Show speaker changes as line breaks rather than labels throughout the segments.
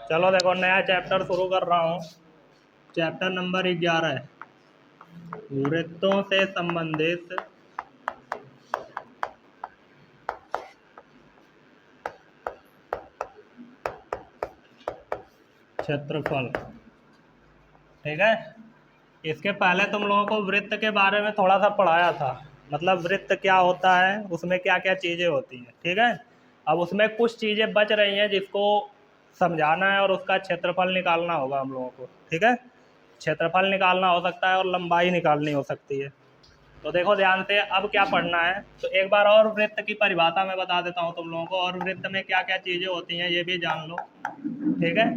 चलो देखो, नया चैप्टर शुरू कर रहा हूँ। चैप्टर नंबर 11 वृत्तों से संबंधित क्षेत्रफल। ठीक है, इसके पहले तुम लोगों को वृत्त के बारे में थोड़ा सा पढ़ाया था, मतलब वृत्त क्या होता है, उसमें क्या क्या चीज़ें होती हैं। ठीक है, अब उसमें कुछ चीज़ें बच रही हैं जिसको समझाना है और उसका क्षेत्रफल निकालना होगा हम लोगों को। ठीक है, क्षेत्रफल निकालना हो सकता है और लंबाई निकालनी हो सकती है। तो देखो ध्यान से, अब क्या पढ़ना है, तो एक बार और वृत्त की परिभाषा मैं बता देता हूँ तुम लोगों को, और वृत्त में क्या क्या चीज़ें होती हैं ये भी जान लो। ठीक है,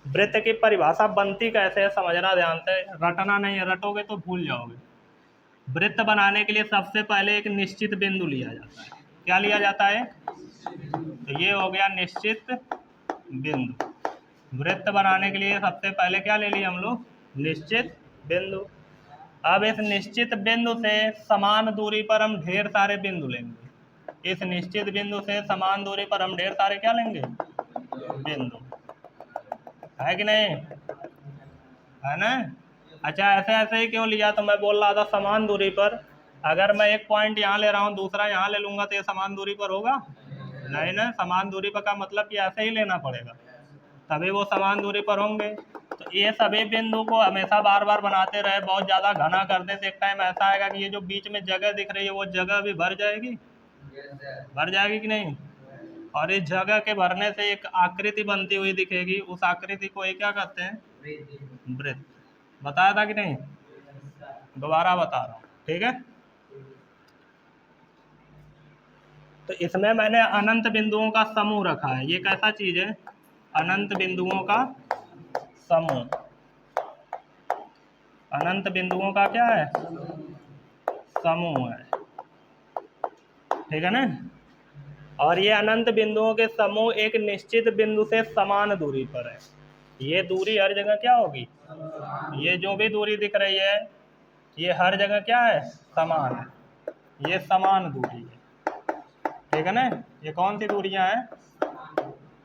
वृत्त की परिभाषा बनती कैसे है समझना ध्यान से, रटना नहीं है, रटोगे तो भूल जाओगे। वृत्त बनाने के लिए सबसे पहले एक निश्चित बिंदु लिया जाता है। क्या लिया जाता है? तो ये हो गया निश्चित बिंदु। वृत्त बनाने के लिए सबसे पहले क्या ले लिए हम लोग? निश्चित बिंदु। अब इस निश्चित बिंदु से समान दूरी पर हम ढेर सारे बिंदु लेंगे। इस निश्चित बिंदु से समान दूरी पर हम ढेर सारे क्या लेंगे? बिंदु। है कि नहीं? है ना? अच्छा, ऐसे ऐसे ही क्यों लिया? तो मैं बोल रहा था समान दूरी पर, अगर मैं एक पॉइंट यहाँ ले रहा हूँ दूसरा यहाँ ले लूँगा तो ये समान दूरी पर होगा? नहीं ना, समान दूरी पर का मतलब कि ऐसे ही लेना पड़ेगा तभी वो समान दूरी पर होंगे। तो ये सभी बिंदु को हमेशा बार बार बनाते रहे, बहुत ज़्यादा घना कर दे तो एक टाइम ऐसा आएगा कि ये जो बीच में जगह दिख रही है वो जगह भी भर जाएगी। भर जाएगी कि नहीं? और इस जगह के भरने से एक आकृति बनती हुई दिखेगी, उस आकृति को ये क्या कहते हैं? वृत्त। बताया था कि नहीं? दोबारा बता रहा हूँ। ठीक है, तो इसमें मैंने अनंत बिंदुओं का समूह रखा है। ये कैसा चीज़ है? अनंत बिंदुओं का समूह। अनंत बिंदुओं का क्या है? समूह है। ठीक है ना? और ये अनंत बिंदुओं के समूह एक निश्चित बिंदु से समान दूरी पर है। ये दूरी हर जगह क्या होगी? ये जो भी दूरी दिख रही है ये हर जगह क्या है? समान है। ये समान दूरी है। ठीक है ना? ये कौन सी दूरियां हैं?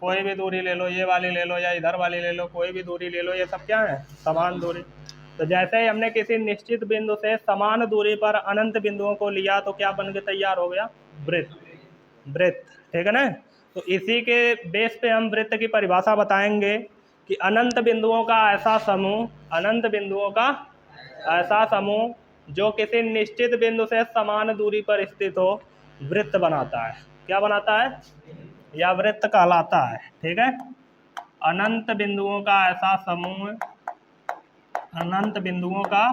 कोई भी दूरी ले लो, ये वाली ले लो या इधर वाली ले लो, कोई भी दूरी ले लो, ये सब क्या है? समान दूरी। तो जैसे ही हमने किसी निश्चित बिंदु से समान दूरी पर अनंत बिंदुओं को लिया तो क्या बन के तैयार हो गया? वृत्त। वृत्त। ठीक है ना? तो इसी के बेस पे हम वृत्त की परिभाषा बताएंगे कि अनंत बिंदुओं का ऐसा समूह, अनंत बिंदुओं का ऐसा समूह जो किसी निश्चित बिंदु से समान दूरी पर स्थित हो, वृत्त बनाता है। क्या बनाता है? या वृत्त कहलाता है। ठीक है, अनंत बिंदुओं का ऐसा समूह, अनंत बिंदुओं का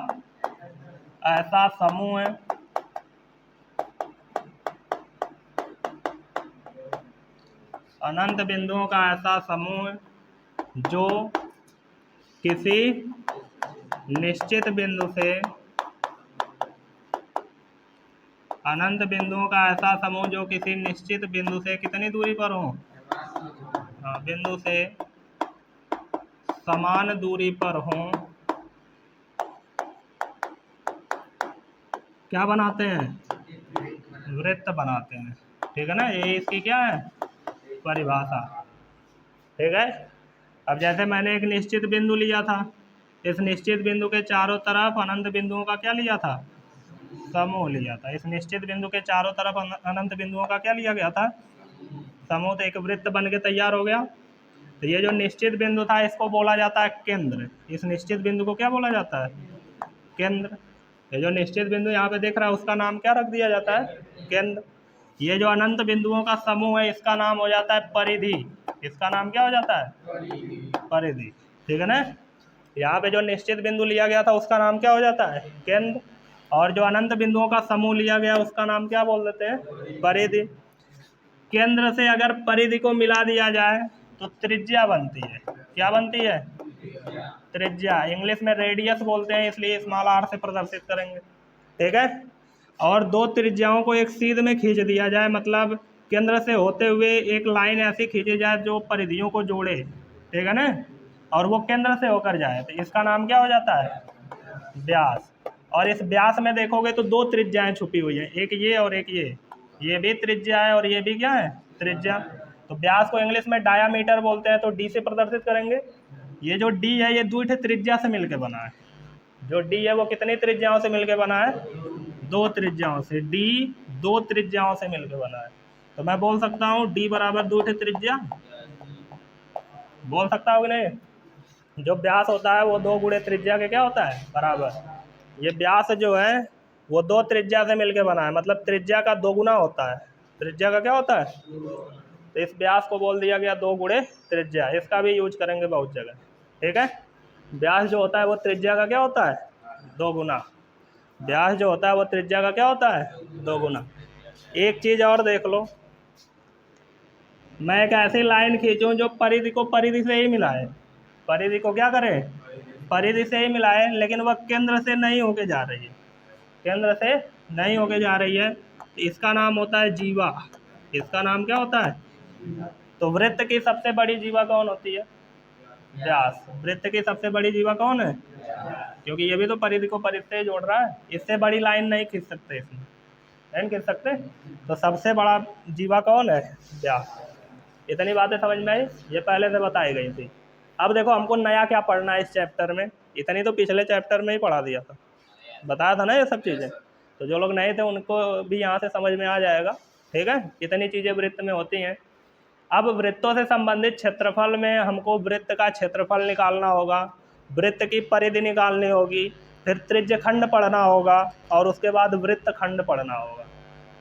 ऐसा समूह है अनंत बिंदुओं का ऐसा समूह जो किसी निश्चित बिंदु से, अनंत बिंदुओं का ऐसा समूह जो किसी निश्चित बिंदु से कितनी दूरी पर हो? बिंदु से समान दूरी पर हो। क्या बनाते हैं? वृत्त बनाते हैं। ठीक है ना? ये इसकी क्या है? परिभाषा। ठीक है, अब जैसे मैंने एक निश्चित बिंदु लिया था, इस निश्चित बिंदु के चारों तरफ अनंत बिंदुओं का क्या लिया था? समूह लिया था। इस निश्चित बिंदु के चारों तरफ अनंत बिंदुओं का क्या लिया गया था? समूह। तो एक वृत्त बन के तैयार हो गया। तो ये जो निश्चित बिंदु था इसको बोला जाता है केंद्र। इस निश्चित बिंदु को क्या बोला जाता है? केंद्र। ये जो निश्चित बिंदु यहाँ पे दिख रहा है उसका नाम क्या रख दिया जाता है? केंद्र। ये जो अनंत बिंदुओं का समूह है इसका नाम हो जाता है परिधि। इसका नाम क्या हो जाता है? परिधि। ठीक है ना? यहाँ पे जो निश्चित बिंदु लिया गया था उसका नाम क्या हो जाता है? केंद्र। और जो अनंत बिंदुओं का समूह लिया गया उसका नाम क्या बोल देते हैं? परिधि। केंद्र से अगर परिधि को मिला दिया जाए तो त्रिज्या बनती है। क्या बनती है? त्रिज्या। इंग्लिश में रेडियस बोलते हैं, इसलिए स्मॉल आर से प्रदर्शित करेंगे। ठीक है, और दो त्रिज्याओं को एक सीध में खींच दिया जाए, मतलब केंद्र से होते हुए एक लाइन ऐसी खींची जाए जो परिधियों को जोड़े। ठीक है ना? और वो केंद्र से होकर जाए तो इसका नाम क्या हो जाता है? व्यास। और इस व्यास में देखोगे तो दो त्रिज्याएं छुपी हुई हैं, एक ये और एक ये भी त्रिज्या है और ये भी क्या है? त्रिज्या। तो व्यास को इंग्लिश में डायामीटर बोलते हैं, तो डी से प्रदर्शित करेंगे। ये जो डी है ये दो त्रिज्या से मिलकर बना है। जो डी है वो कितनी त्रिज्याओं से मिलकर बना है? 2 त्रिज्याओं से। डी 2 त्रिज्याओं से मिलकर बना है। तो मैं बोल सकता हूँ डी बराबर 2 त्रिज्या। बोल सकता हूँ कि नहीं? जो व्यास होता है वो 2 गुणे त्रिज्या के क्या होता है? बराबर। ये व्यास जो है वो 2 त्रिज्या से मिलकर बना है, मतलब त्रिज्या का 2 गुना होता है। त्रिज्या का क्या होता है? तो इस व्यास को बोल दिया गया 2 गुणे त्रिज्या। इसका भी यूज करेंगे बहुत जगह, ठीक है। व्यास जो होता है वो त्रिज्या का क्या होता है? 2 गुना। व्यास जो होता है वो त्रिज्या का क्या होता है? 2 गुना। एक चीज और देख लो, मैं एक ऐसी लाइन खींचूं जो परिधि को परिधि से ही मिलाए। परिधि को क्या करे? परिधि से ही मिलाए, लेकिन वह केंद्र से नहीं होके जा रही है। केंद्र से नहीं होके जा रही है, तो इसका नाम होता है जीवा। इसका नाम क्या होता है? तो वृत्त की सबसे बड़ी जीवा कौन होती है? व्यास। वृत्त की सबसे बड़ी जीवा कौन है? क्योंकि ये भी तो परिधि को परिधि से जोड़ रहा है। इससे बड़ी लाइन नहीं खींच सकते, इसमें नहीं खींच सकते। तो सबसे बड़ा जीवा कौन है? व्यास। इतनी बातें समझ में आई? ये पहले से बताई गई थी। अब देखो हमको नया क्या पढ़ना है इस चैप्टर में। इतनी तो पिछले चैप्टर में ही पढ़ा दिया था, बताया था ना ये सब चीज़ें। तो जो लोग नए थे उनको भी यहाँ से समझ में आ जाएगा, ठीक है। इतनी चीज़ें वृत्त में होती हैं। अब वृत्तों से संबंधित क्षेत्रफल में हमको वृत्त का क्षेत्रफल निकालना होगा, वृत्त की परिधि निकालनी होगी, फिर त्रिज्य खंड पढ़ना होगा, और उसके बाद वृत्त खंड पढ़ना होगा।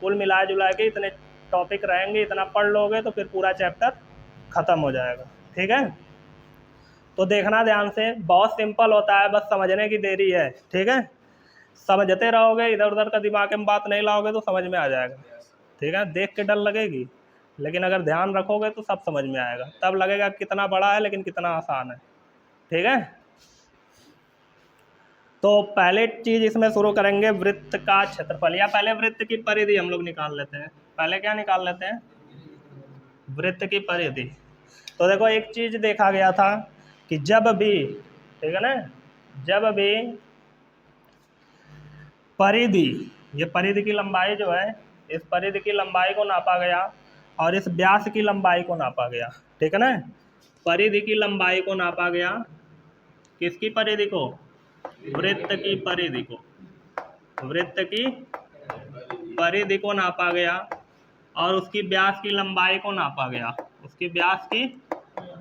कुल मिला जुला के इतने टॉपिक रहेंगे। इतना पढ़ लोगे तो फिर पूरा चैप्टर ख़त्म हो जाएगा, ठीक है। तो देखना ध्यान से, बहुत सिंपल होता है, बस समझने की देरी है, ठीक है। समझते रहोगे, इधर उधर का दिमाग में बात नहीं लाओगे तो समझ में आ जाएगा, ठीक है। देख के डर लगेगी, लेकिन अगर ध्यान रखोगे तो सब समझ में आएगा। तब लगेगा कितना बड़ा है लेकिन कितना आसान है, ठीक है। तो पहले चीज इसमें शुरू करेंगे वृत्त का क्षेत्रफल, या पहले वृत्त की परिधि हम लोग निकाल लेते हैं। पहले क्या निकाल लेते हैं? वृत्त की परिधि। तो देखो एक चीज देखा गया था कि जब भी, ठीक है ना, जब भी परिधि, ये परिधि की लंबाई जो है, इस परिधि की लंबाई को नापा गया और इस व्यास की लंबाई को नापा गया, ठीक है ना। परिधि की लंबाई को नापा गया, किसकी परिधि को? वृत्त की परिधि को। वृत्त की परिधि को नापा गया और उसकी व्यास की लंबाई को नापा गया। उसकी व्यास की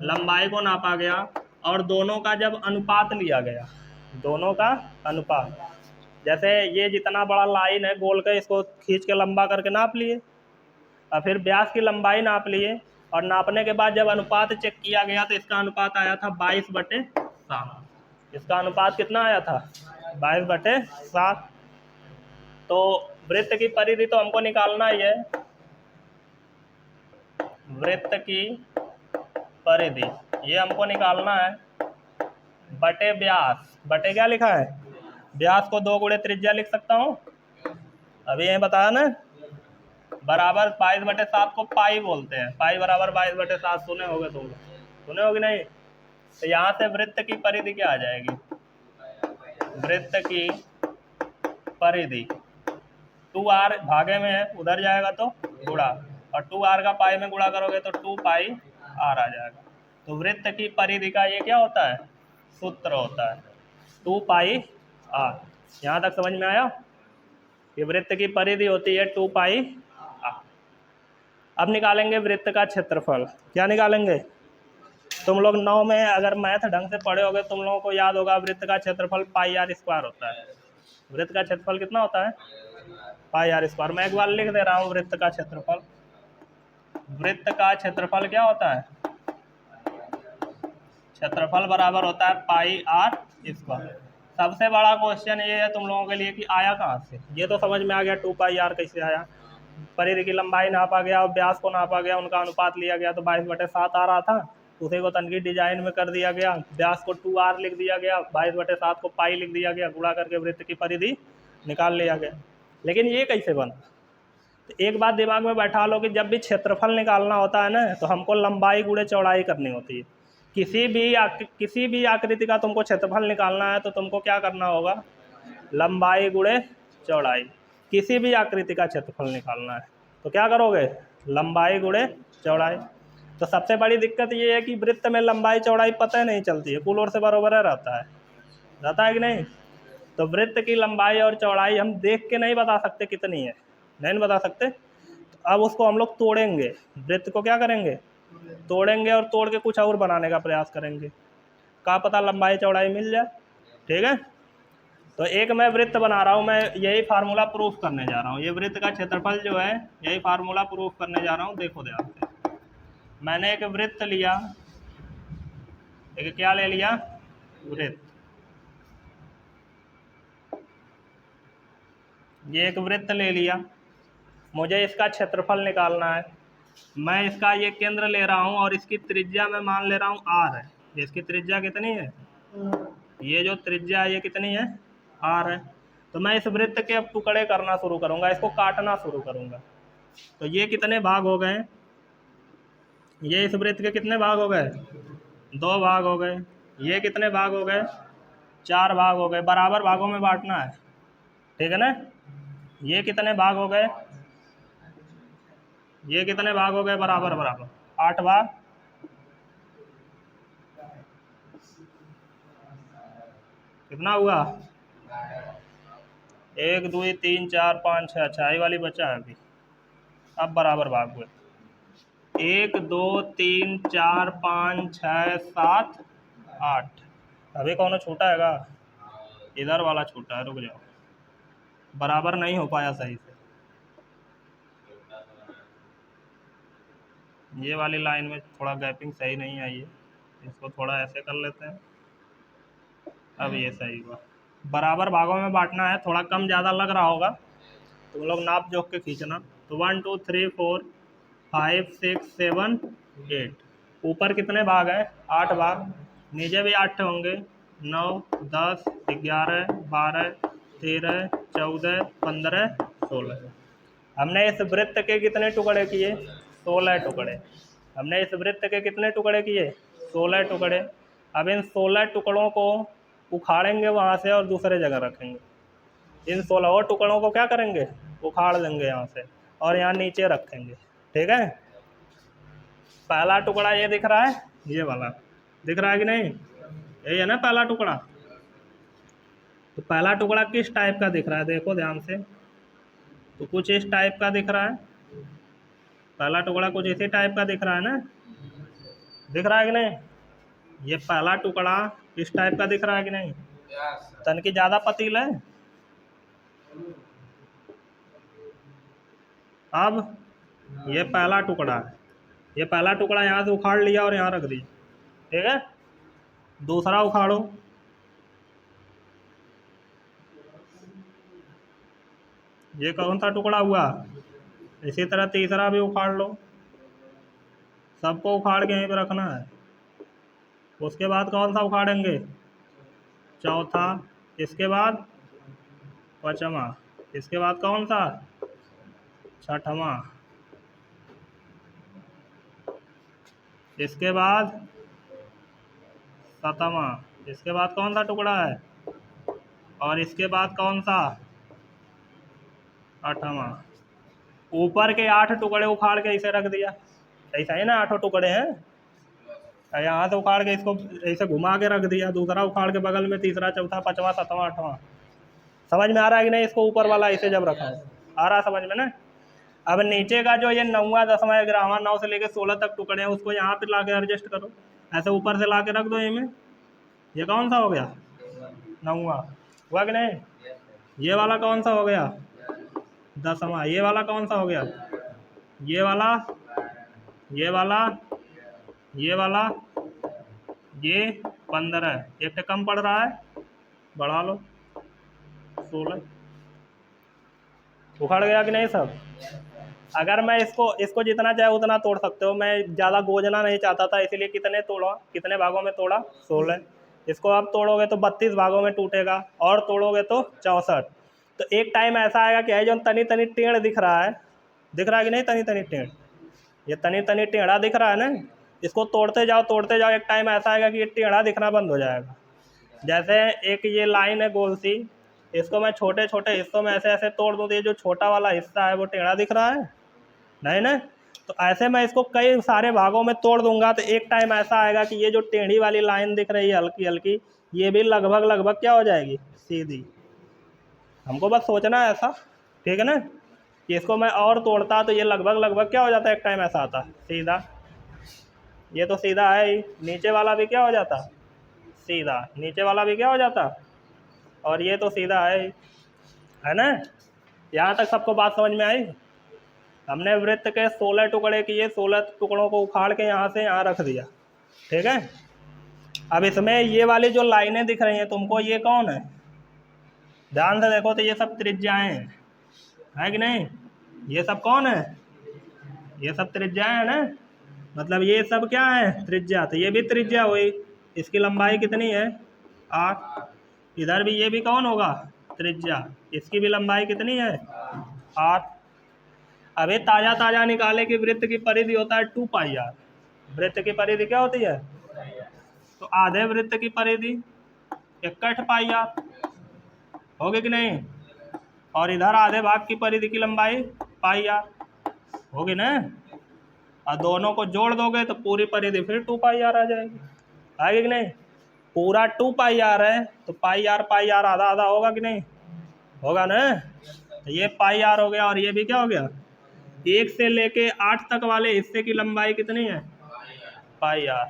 लंबाई को नापा गया और दोनों का जब अनुपात लिया गया, दोनों का अनुपात, जैसे ये जितना बड़ा लाइन है गोल का, इसको खींच के लंबा करके नाप लिए और फिर व्यास की लंबाई नाप लिए, और नापने के बाद जब अनुपात चेक किया गया तो इसका अनुपात आया था 22/7। इसका अनुपात कितना आया था? 22/7। तो वृत्त की परिधि तो हमको निकालना ही है। वृत्त की परिधि ये हमको निकालना है, बटे व्यास। बटे क्या लिखा है? व्यास को 2 गुणे त्रिज्या लिख सकता हूँ, अभी यही बताया ना। बराबर 22/7 को पाई बोलते हैं। पाई बराबर 22/7 सुने होगे तुम, सुने होगे नहीं? तो यहाँ से वृत्त की परिधि क्या आ जाएगी? वृत्त की परिधि 2r भागे में है, उधर जाएगा तो गुणा, और 2r का पाई में गुणा करोगे तो 2πr आ जाएगा। तो वृत्त की परिधि का ये क्या होता है? सूत्र होता है 2πr। यहाँ तक समझ में आया? ये वृत्त की परिधि होती है 2πr। अब निकालेंगे वृत्त का क्षेत्रफल। क्या निकालेंगे? तुम लोग 9 में अगर मैथ ढंग से पढ़े होगे तुम लोगों को याद होगा, वृत्त का क्षेत्रफल πr² होता है। वृत्त का क्षेत्रफल कितना होता है? πr²। मैं एक बार लिख दे रहा हूँ वृत्त का क्षेत्रफल। वृत्त का क्षेत्रफल क्या होता है? क्षेत्रफल बराबर होता है πr²। सबसे बड़ा क्वेश्चन ये है तुम लोगों के लिए कि आया कहाँ से। ये तो समझ में आ गया 2πr कैसे आया, परिधि की लंबाई नापा गया और व्यास को नापा गया, उनका अनुपात लिया गया तो 22/7 आ रहा था, उसी को तनकी डिजाइन में कर दिया गया। व्यास को 2r लिख दिया गया, 22/7 को पाई लिख दिया गया, गुणा करके वृत्त की परिधि निकाल लिया गया। लेकिन ये कैसे बना? तो एक बात दिमाग में बैठा लो कि जब भी क्षेत्रफल निकालना होता है ना तो हमको लंबाई गुणे चौड़ाई करनी होती है। किसी भी आकृति का तुमको क्षेत्रफल निकालना है तो तुमको क्या करना होगा? लंबाई गुणे चौड़ाई। किसी भी आकृति का क्षेत्रफल निकालना है तो क्या करोगे? लंबाई गुणे चौड़ाई। तो सबसे बड़ी दिक्कत ये है कि वृत्त में लंबाई चौड़ाई पता नहीं चलती है, कुल ओर से बराबर रहता है कि नहीं। तो वृत्त की लंबाई और चौड़ाई हम देख के नहीं बता सकते कितनी है, नहीं बता सकते। तो अब उसको हम लोग तोड़ेंगे, वृत्त को क्या करेंगे, तोड़ेंगे और तोड़ के कुछ और बनाने का प्रयास करेंगे, क्या पता लंबाई चौड़ाई मिल जाए। ठीक है, तो एक मैं वृत्त बना रहा हूँ, मैं यही फार्मूला प्रूफ करने जा रहा हूँ। ये वृत्त का क्षेत्रफल जो है यही फार्मूला प्रूफ करने जा रहा हूँ। देखो ध्यान से, मैंने एक वृत्त लिया, एक क्या ले लिया, वृत्त। ये एक वृत्त ले लिया, मुझे इसका क्षेत्रफल निकालना है। मैं इसका ये केंद्र ले रहा हूँ और इसकी त्रिज्या मैं मान ले रहा हूँ r है। इसकी त्रिज्या कितनी है, ये जो त्रिज्या है ये कितनी है, r है। तो मैं इस वृत्त के अब टुकड़े करना शुरू करूँगा, इसको काटना शुरू करूँगा। तो ये कितने भाग हो गए, ये इस वृत्त के कितने भाग हो गए, 2 भाग हो गए। ये कितने भाग हो गए, 4 भाग हो गए। बराबर भागों में बांटना है, ठीक है ना। ये कितने भाग हो गए, ये कितने भाग हो गए, बराबर बराबर 8 भाग। कितना हुआ, 1 2 3 4 5 6, अच्छा ये वाली बचा है अभी। अब बराबर भाग हुए, 1 2 3 4 5 6 7 8। अभी कौन छूटा हैगा, इधर वाला छूटा है, रुक जाओ, बराबर नहीं हो पाया सही से। ये वाली लाइन में थोड़ा गैपिंग सही नहीं आई है, इसको थोड़ा ऐसे कर लेते हैं। अब ये सही हुआ। बराबर भागों में बांटना है, थोड़ा कम ज़्यादा लग रहा होगा, तुम लोग नाप जोख के खींचना। तो 1 2 3 4 5 6 7 8, ऊपर कितने भाग हैं, 8 भाग, नीचे भी 8 होंगे, 9 10 11 12 13 14 15 16। हमने इस वृत्त के कितने टुकड़े किए, 16 टुकड़े। हमने इस वृत्त के कितने टुकड़े किए, 16 टुकड़े। अब इन 16 टुकड़ों को उखाड़ेंगे वहाँ से और दूसरे जगह रखेंगे। इन 16 टुकड़ों को क्या करेंगे, उखाड़ देंगे यहाँ से और यहाँ नीचे रखेंगे। ठीक है, पहला टुकड़ा ये दिख रहा है, ये वाला दिख रहा है कि नहीं, यही है ना पहला टुकड़ा। तो पहला टुकड़ा किस टाइप का दिख रहा है, देखो ध्यान से, तो कुछ इस टाइप का दिख रहा है। पहला टुकड़ा कुछ इसी टाइप का दिख रहा है ना, दिख रहा है कि नहीं। ये पहला टुकड़ा इस टाइप का दिख रहा है कि नहीं, तन की ज़्यादा पतील है। अब ये पहला टुकड़ा है, ये पहला टुकड़ा यहाँ से उखाड़ लिया और यहाँ रख दिया, ठीक है। दूसरा उखाड़ो, ये कौन सा टुकड़ा हुआ, इसी तरह तीसरा भी उखाड़ लो, सबको उखाड़ के यहीं पे रखना है। उसके बाद कौन सा उखाड़ेंगे, चौथा, इसके बाद पांचवा, इसके बाद कौन सा, छठवां, इसके बाद सातवां, इसके बाद कौन सा टुकड़ा है, और इसके बाद कौन सा, आठवां। ऊपर के 8 टुकड़े उखाड़ के इसे रख दिया, ऐसा ही ना, 8 टुकड़े हैं। यहाँ से उखाड़ के इसको ऐसे घुमा के रख दिया, दूसरा उखाड़ के बगल में, तीसरा चौथा पांचवा सातवां आठवां। समझ में आ रहा है कि नहीं, इसको ऊपर वाला ऐसे जब रखा आ रहा समझ में ना। अब नीचे का जो ये 9वां 10वां 11वां 9 से लेके 16 तक टुकड़े हैं, उसको यहाँ पे ला के एडजस्ट करो, ऐसे ऊपर से ला के रख दो इनमें। ये कौन सा हो गया, 9वां हुआ कि नहीं। ये वाला कौन सा हो गया, 10वां। ये वाला कौन सा हो गया, ये वाला, ये वाला, ये वाला, ये 15। एक पे कम पड़ रहा है, बढ़ा लो, 16। उखड़ गया कि नहीं सब। अगर मैं इसको जितना चाहे उतना तोड़ सकते हो, मैं ज़्यादा गोजना नहीं चाहता था, इसलिए कितने तोड़ा, कितने भागों में तोड़ा, 16। इसको अब तोड़ोगे तो 32 भागों में टूटेगा, और तोड़ोगे तो 64। तो एक टाइम ऐसा आएगा कि जो तनी तनी टेढ़ दिख रहा है, दिख रहा है कि नहीं, तनी तनी टेढ़, ये तनी तनी टेढ़ा दिख रहा है ना, इसको तोड़ते जाओ तोड़ते जाओ, एक टाइम ऐसा आएगा कि ये टेढ़ा दिखना बंद हो जाएगा। जैसे एक ये लाइन है गोल सी, इसको मैं छोटे छोटे हिस्सों में ऐसे ऐसे तोड़ दूँ तो ये जो छोटा वाला हिस्सा है वो टेढ़ा दिख रहा है, नहीं ना। तो ऐसे मैं इसको कई सारे भागों में तोड़ दूंगा तो एक टाइम ऐसा आएगा कि ये जो टेढ़ी वाली लाइन दिख रही है हल्की हल्की, ये भी लगभग लगभग क्या हो जाएगी, सीधी। हमको बस सोचना है ऐसा, ठीक है ना, कि इसको मैं और तोड़ता तो ये लगभग लगभग क्या हो जाता है, एक टाइम ऐसा आता सीधा। ये तो सीधा है ही, नीचे वाला भी क्या हो जाता, सीधा, नीचे वाला भी क्या हो जाता, और ये तो सीधा है ना। यहाँ तक सबको बात समझ में आई। हमने वृत्त के 16 टुकड़े किए, 16 टुकड़ों को उखाड़ के यहाँ से यहाँ रख दिया, ठीक है। अब इसमें ये वाली जो लाइनें दिख रही हैं तुमको, ये कौन है, ध्यान से देखो तो ये सब त्रिज्याएं हैं, है कि नहीं। ये सब कौन है, ये सब त्रिज्याएं है ना, मतलब ये सब क्या है, त्रिज्या। तो ये भी त्रिज्या हुई, इसकी लंबाई कितनी है, 8। इधर भी ये भी कौन होगा, त्रिज्या, इसकी भी लंबाई कितनी है, 8। अभी ताजा ताजा निकाले कि वृत्त की परिधि होता है 2πr। वृत्त की परिधि क्या होती है, तो आधे वृत्त की परिधि 61πr होगी कि नहीं, और इधर आधे भाग की परिधि की लंबाई πr होगी ना। और दोनों को जोड़ दोगे तो पूरी परिधि फिर 2πr आ जाएगी, आएगी कि नहीं। पूरा 2πr है तो πr आधा आधा होगा कि नहीं, होगा ना। तो ये πr हो गया, और ये भी क्या हो गया, 1 से लेके 8 तक वाले हिस्से की लंबाई कितनी है, πr।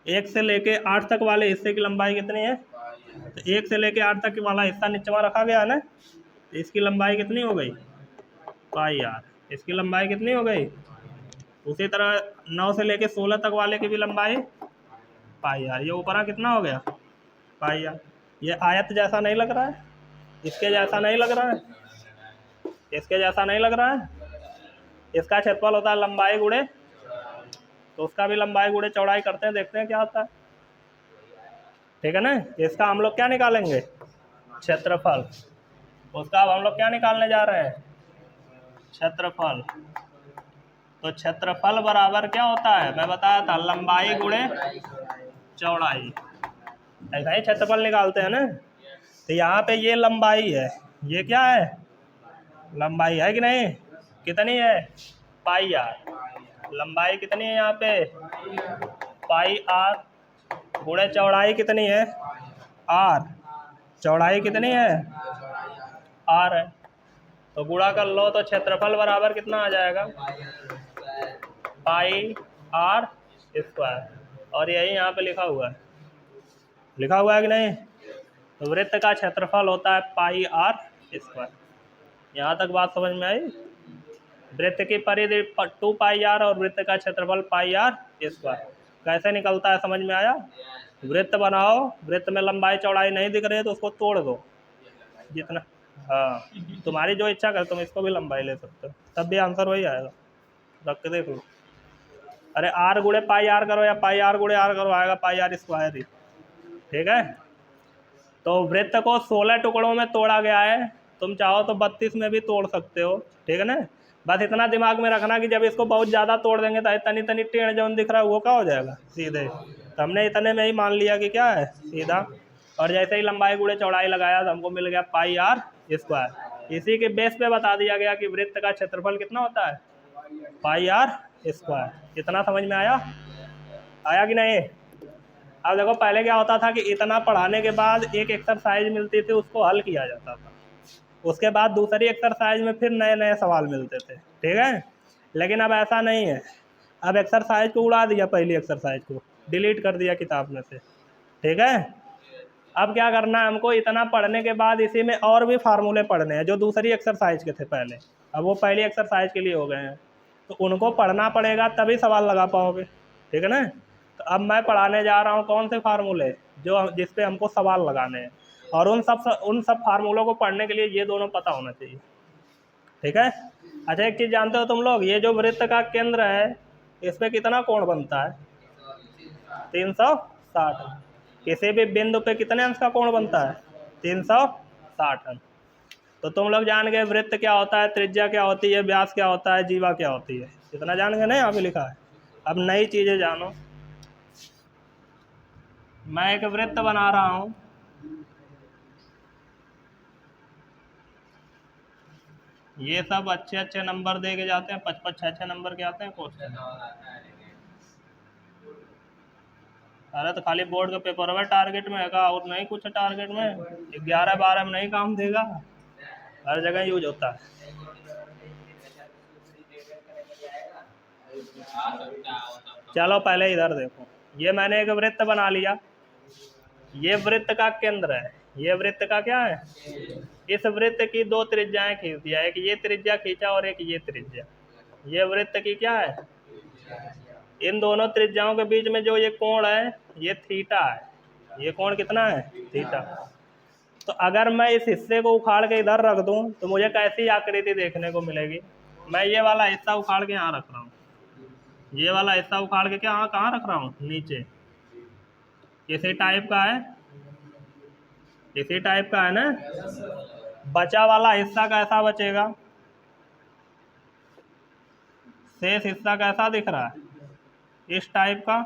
1 से लेके 8 तक वाले हिस्से की लंबाई कितनी है, तो 1 से लेके 8 तक वाला हिस्सा निचवा रखा गया है ना, तो इसकी लंबाई कितनी हो गई, πr। इसकी लंबाई कितनी हो गई। उसी तरह 9 से लेके 16 तक वाले की भी लंबाई πr। ये ऊपरा कितना हो गया, πr। ये आयत जैसा नहीं लग रहा है, इसके जैसा नहीं लग रहा है, इसके जैसा नहीं लग रहा है। इसका क्षेत्रफल होता है लंबाई गुणे, तो उसका भी लंबाई गुणे चौड़ाई करते हैं, देखते हैं क्या होता है, ठीक है ना। इसका हम लोग क्या निकालेंगे, क्षेत्रफल। उसका अब हम लोग क्या निकालने जा रहे हैं, क्षेत्रफल। तो क्षेत्रफल बराबर क्या होता है, मैं बताया था, लंबाई गुणे चौड़ाई। ऐसा ही क्षेत्रफल निकालते हैं ना। तो यहाँ पे ये लंबाई है, ये क्या है, लंबाई है कि नहीं, कितनी है, πr। लंबाई कितनी है यहाँ पे, πr, गुणे चौड़ाई कितनी है, r। चौड़ाई कितनी है, r है। तो गुणा कर लो तो क्षेत्रफल बराबर कितना आ जाएगा, πr²। और यही यहाँ पे लिखा हुआ है, लिखा हुआ है कि नहीं। तो वृत्त का क्षेत्रफल होता है πr²। यहाँ तक बात समझ में आई। वृत्त की परिधि 2πr और वृत्त का क्षेत्रफल πr²। कैसे निकलता है समझ में आया। वृत्त बनाओ, वृत्त में लंबाई चौड़ाई नहीं दिख रही है तो उसको तोड़ दो जितना, हाँ, तुम्हारी जो इच्छा कर तुम इसको भी लंबाई ले सकते हो, तब भी आंसर वही आएगा, रख के देख लो। अरे r गुणे πr करो या πr गुणे r करो, आएगा πr² ही, ठीक है। तो वृत्त को 16 टुकड़ों में तोड़ा गया है, तुम चाहो तो 32 में भी तोड़ सकते हो, ठीक है ना। बस इतना दिमाग में रखना कि जब इसको बहुत ज़्यादा तोड़ देंगे तो तनी तनी टेढ़ जौन दिख रहा है वो क्या हो जाएगा, सीधे। तो हमने इतने में ही मान लिया कि क्या है, सीधा। और जैसे ही लंबाई गुणे चौड़ाई लगाया तो हमको मिल गया πr²। इसी के बेस पे बता दिया गया कि वृत्त का क्षेत्रफल कितना होता है, πr²। इतना समझ में आया, आया कि नहीं। अब देखो पहले क्या होता था कि इतना पढ़ाने के बाद एक एक्सरसाइज मिलती थी, उसको हल किया जाता था, उसके बाद दूसरी एक्सरसाइज में फिर नए नए सवाल मिलते थे, ठीक है। लेकिन अब ऐसा नहीं है, अब एक्सरसाइज को उड़ा दिया, पहली एक्सरसाइज को डिलीट कर दिया किताब में से, ठीक है। अब क्या करना है हमको, इतना पढ़ने के बाद इसी में और भी फार्मूले पढ़ने हैं जो दूसरी एक्सरसाइज के थे पहले, अब वो पहली एक्सरसाइज के लिए हो गए हैं, तो उनको पढ़ना पड़ेगा तभी सवाल लगा पाओगे, ठीक है ना। तो अब मैं पढ़ाने जा रहा हूँ कौन से फार्मूले जो जिस पे हमको सवाल लगाने हैं, और उन सब फार्मूलों को पढ़ने के लिए ये दोनों पता होना चाहिए, ठीक है। अच्छा एक चीज़ जानते हो तुम लोग, ये जो वृत्त का केंद्र है इस पे कितना कोण बनता है, 360। किसी भी बिंदु पे कितने अंश का कोण बनता है, 360 अंश। तो तुम लोग जान गए वृत्त क्या होता है, त्रिज्या क्या होती है, व्यास क्या होता है, जीवा क्या होती है, इतना जान गए, नहीं यहाँ पे लिखा है। अब नई चीज़ें जानो। मैं एक वृत्त बना रहा हूँ, ये सब अच्छे अच्छे नंबर दे के जाते हैं, 5-5 6-6 नंबर के आते हैं क्वेश्चन। अरे तो खाली बोर्ड का पेपर है टारगेट में है का, और नहीं कुछ टारगेट में, 11-12 में नहीं काम देगा, हर जगह यूज होता है। चलो पहले इधर देखो, ये मैंने एक वृत्त बना लिया, ये वृत्त का केंद्र है, ये वृत्त का क्या है, इस वृत्त की दो त्रिज्याएं खींच दिया, एक ये त्रिज्या खींचा और एक ये त्रिज्या, ये वृत्त की क्या है, इन दोनों त्रिज्याओं के बीच में जो ये कोण है ये थीटा है, ये कोण कितना है, थीटा। तो अगर मैं इस हिस्से को उखाड़ के इधर रख दूं तो मुझे कैसी आकृति देखने को मिलेगी, मैं ये वाला हिस्सा उखाड़ के यहाँ रख रहा हूँ, ये वाला हिस्सा उखाड़ के क्या कहाँ रख रहा हूँ, नीचे, इसी टाइप का है, इसी टाइप का है ना। बचा वाला हिस्सा कैसा बचेगा, शेष हिस्सा कैसा दिख रहा है, इस टाइप का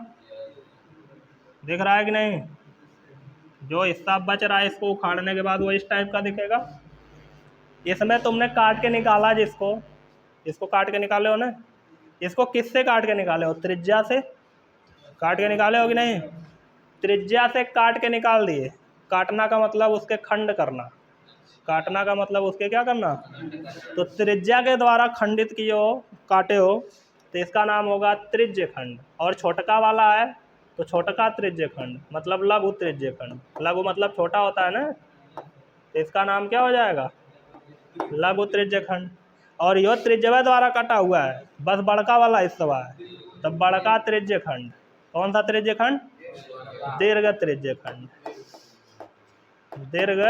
दिख रहा है कि नहीं, जो हिस्सा बच रहा है इसको उखाड़ने के बाद वो इस टाइप का दिखेगा। इसमें तुमने काट के निकाला जिसको, इसको काट के निकाले हो ना, इसको किससे काट के निकाले हो, त्रिज्या से काट के निकाले हो कि नहीं, त्रिज्या से काट के निकाल दिए। काटना का मतलब उसके खंड करना, काटना का मतलब उसके क्या करना, तो त्रिज्या के द्वारा खंडित किए हो, काटे हो, तो इसका नाम होगा त्रिज्य खंड। और छोटका वाला है तो छोटका त्रिज्य खंड, मतलब लघु त्रिज्य खंड, लघु मतलब छोटा होता है ना, तो इसका नाम क्या हो जाएगा, लघु त्रिज्य खंड। और यह त्रिज्या द्वारा कटा हुआ है, बस बड़का वाला हिस्सा है, तो बड़का त्रिज्य खंड, कौन सा त्रिज्य खंड, दीर्घ त्रिज्य खंड, दीर्घ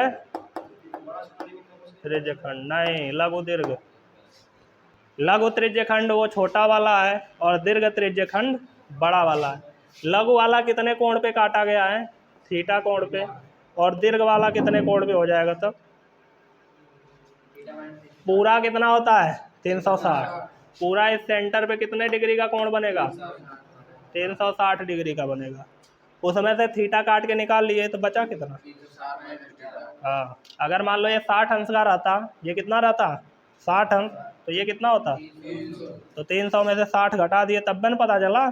त्रिज्य खंड नहीं, लघु दीर्घ, लघु त्रिज्य खंड वो छोटा वाला है और दीर्घ त्रिज्य खंड बड़ा वाला है। लघु वाला कितने कोण पे काटा गया है, थीटा कोण पे, और दीर्घ वाला कितने कोण पे हो जाएगा, तब पूरा कितना होता है 360, पूरा इस सेंटर पे कितने डिग्री का कोण बनेगा, 360 डिग्री का बनेगा। उसमें से थीटा काट के निकाल लिए तो बचा कितना, हाँ, अगर मान लो ये 60 अंश का रहता, ये कितना रहता 60 अंश, तो ये कितना होता, तो 300 में से 60 घटा दिए, तब भी पता चला।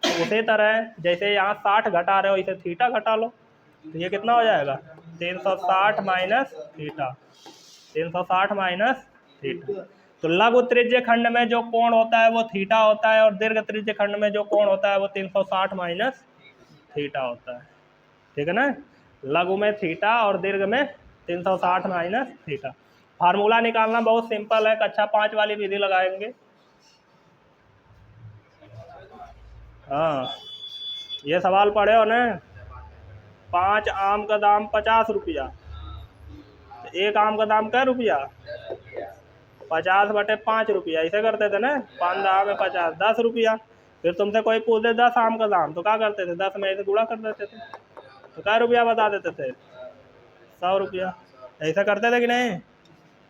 उसी तरह जैसे यहाँ 60 घटा रहे हो, इसे थीटा घटा लो, तो ये कितना हो जाएगा 360 माइनस थीटा, 360 माइनस थीटा। तो लघु त्रिज्य खंड में जो कोण होता है वो थीटा होता है, और दीर्घ त्रिज्य खंड में जो कोण होता है वो 360 माइनस थीटा होता है, ठीक है ना। लघु में थीटा और दीर्घ में 360 माइनस थीटा। फार्मूला निकालना बहुत सिंपल है, कक्षा 5 वाली विधि लगाएंगे। हाँ, ये सवाल पढ़े हो ना, 5 आम का दाम 50 रुपया, तो एक आम का दाम क्या रुपया, 50/5 रुपया, ऐसे करते थे ना, 5 दाम में 50, 10 रुपया। फिर तुमसे कोई पूछ दे 10 आम का दाम, तो क्या करते थे, 10 में ऐसे गुणा कर देते थे, तो क्या रुपया बता देते थे, 100 रुपया। ऐसा करते थे कि नहीं,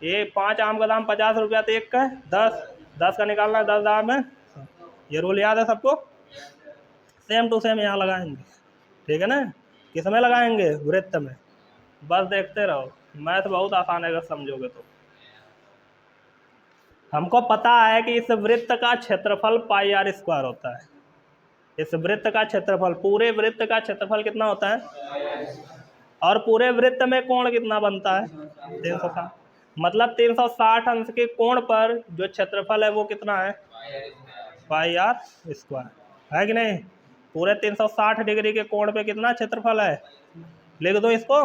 ये 5 आम का दाम 50 रुपया, तो एक का 10 का निकालना, 10 दाम है, ये रूल याद है सबको, सेम टू सेम यहाँ लगाएंगे, ठीक है ना। किस में लगाएंगे, वृत्त में, बस देखते रहो, मैथ बहुत आसान है अगर समझोगे तो। हमको पता है कि इस वृत्त का क्षेत्रफल πr² होता है, इस वृत्त का क्षेत्रफल, पूरे वृत्त का क्षेत्रफल कितना होता है, और पूरे वृत्त में कोण कितना बनता है 360, मतलब 360 अंश के कोण पर जो क्षेत्रफल है वो कितना है πr², है कि नहीं। पूरे 360 डिग्री के कोण पे कितना क्षेत्रफल है, लिख दो इसको,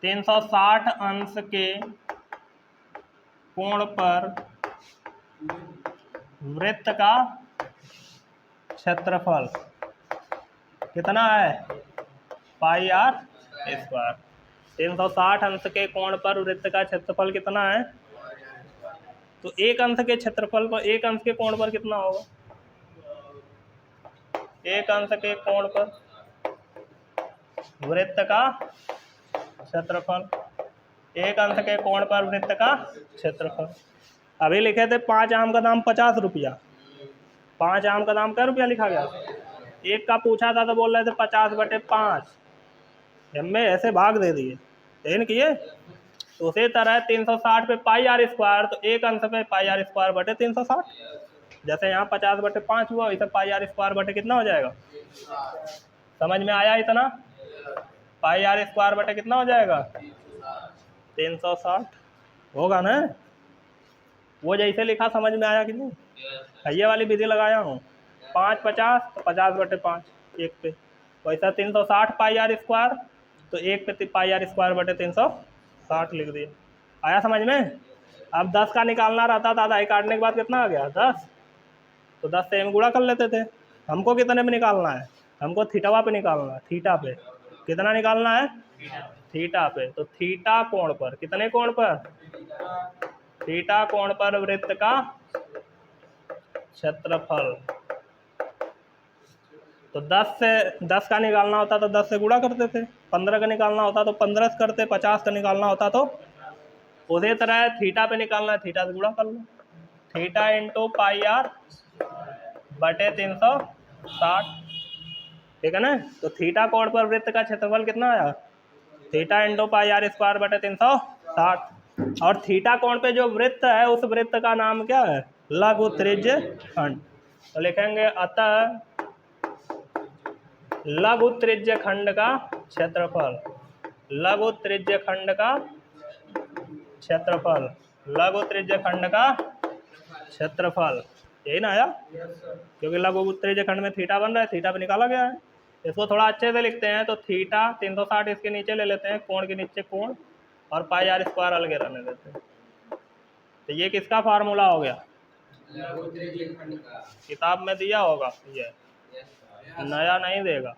360 अंश के कोण पर वृत्त का क्षेत्रफल कितना है πr²। 360 अंश के कोण पर वृत्त का क्षेत्रफल कितना है, तो एक अंश के क्षेत्रफल पर, एक अंश के कोण पर कितना होगा, एक अंश के कोण पर वृत्त का क्षेत्रफल, एक अंश के कोण पर वृत्त का क्षेत्रफल। अभी लिखे थे 5 आम का दाम 50 रुपया, 5 आम का दाम क्या रुपया लिखा गया, एक का पूछा था तो बोल रहे थे 50/5, हमने ऐसे भाग दे दिए, लेकिन किए तो उसी तरह 360 पे पाई आर स्क्वायर, तो एक अंश पे पाई आर स्क्वायर बटे 360। जैसे यहाँ 50/5 हुआ, वैसे पाई आर स्क्वायर बटे कितना हो जाएगा? समझ में आया इतना? पाई आर स्क्वायर बटे कितना हो जाएगा? 360 होगा ना? वो जैसे लिखा समझ में आया कि नहीं? ये वाली विधि लगाया हूँ, 5 50 तो 50/5 एक पे, वैसा 360 पाई आर स्क्वायर, तो एक पे पाई आर स्क्वायर बटे 360 लिख दिया। आया समझ में? अब 10 का निकालना रहता था, दहाई काटने के बाद कितना आ गया? 10। तो 10 से हम गुणा कर लेते थे। हमको कितने में निकालना है? हमको थीटावा पे निकालना है, थीटा पे। कितना निकालना है? थीटा पे। तो थीटा कोण पर, कितने कोण पर? थीटा कोण पर वृत्त का क्षेत्रफल। तो 10 का निकालना होता तो 10 से गुणा करते थे, 15 का निकालना होता तो 15 से करते, 50 का निकालना होता तो उसी तरह थीटा पे निकालना है, थीटा से गुणा कर लो। थीटा इंटू पाई आर बटे 360, ठीक है ना? तो थीटा कोण पर वृत्त का क्षेत्रफल कितना आया? Theta into pi are square बटे 360। और थीटा कोण पे जो वृत्त है, उस वृत्त का नाम क्या है? लघु त्रिज्य खंड। तो लिखेंगे अतः लघु त्रिज्य खंड का क्षेत्रफल, लघु त्रिज्य खंड का क्षेत्रफल, लघु त्रिज्य खंड का क्षेत्रफल। यही ना आया? क्योंकि लघु त्रिज्य खंड में थीटा बन रहा है, थीटा पे निकाला गया है। इसको थोड़ा अच्छे से लिखते हैं, तो थीटा 360 इसके नीचे ले लेते हैं, कोण के नीचे कोण, और पाई आर स्क्वायर अलग रहने देते हैं। तो ये किसका फार्मूला हो गया? किताब में दिया होगा, ये नया नहीं देगा,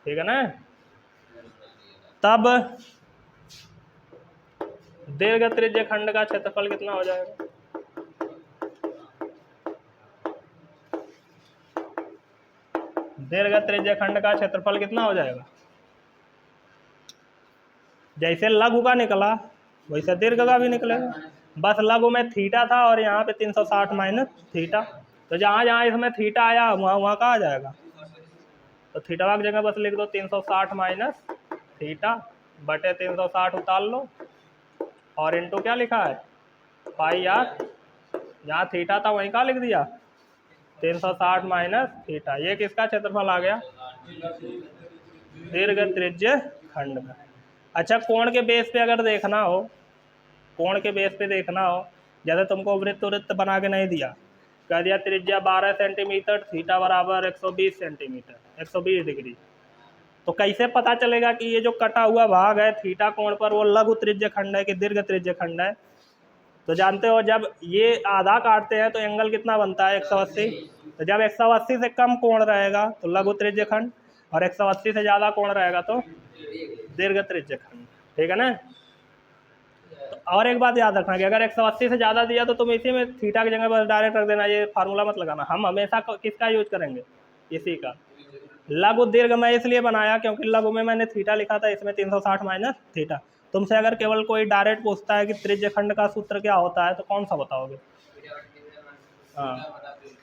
ठीक है ना? तब दीर्घ त्रिज्य खंड का क्षेत्रफल कितना हो जाएगा? दीर्घ त्रिज्य खंड का क्षेत्रफल कितना हो जाएगा? जैसे लघु का निकला वैसे दीर्घ का भी निकलेगा, बस लघु में थीटा था और यहाँ पे 360 माइनस थीटा, तो जहाँ जहाँ इसमें थीटा आया वहाँ वहाँ का आ जाएगा। तो थीटा की जगह बस लिख दो 360 माइनस थीटा बटे 360 उतार लो, और इंटू क्या लिखा है? पाई आर, जहाँ थीटा था वहीं का लिख दिया 360 माइनस थीटा। ये किसका क्षेत्रफल आ गया? दीर्घ त्रिज्य खंड का। अच्छा, कोण के बेस पे अगर देखना हो, कोण के बेस पे देखना हो, जैसे तुमको वृत्त बना के नहीं दिया, कह दिया त्रिज्या 12 सेंटीमीटर, थीटा बराबर 120 सेंटीमीटर, 120 डिग्री, तो कैसे पता चलेगा कि ये जो कटा हुआ भाग है थीटा कोण पर वो लघु त्रिज्य खंड है कि दीर्घ त्रिज्य खंड है? तो जानते हो, जब ये आधा काटते हैं तो एंगल कितना बनता है? 180। तो जब 180 से कम कोण रहेगा तो लघु त्रिज्य खंड, और 180 से ज़्यादा कोण रहेगा तो दीर्घ त्रिज्य खंड, ठीक है ना? तो और एक बात याद रखना कि अगर 180 से ज़्यादा दिया तो तुम इसी में थीटा की जगह बस डायरेक्ट रख देना, ये फार्मूला मत लगाना। हम हमेशा किसका यूज करेंगे? इसी का। लघु दीर्घ मैं इसलिए बनाया क्योंकि लघु में मैंने थीटा लिखा था, इसमें 360 माइनस थीटा। तुमसे अगर केवल कोई डायरेक्ट पूछता है कि त्रिज्य खंड का सूत्र क्या होता है, तो कौन सा बताओगे? हाँ,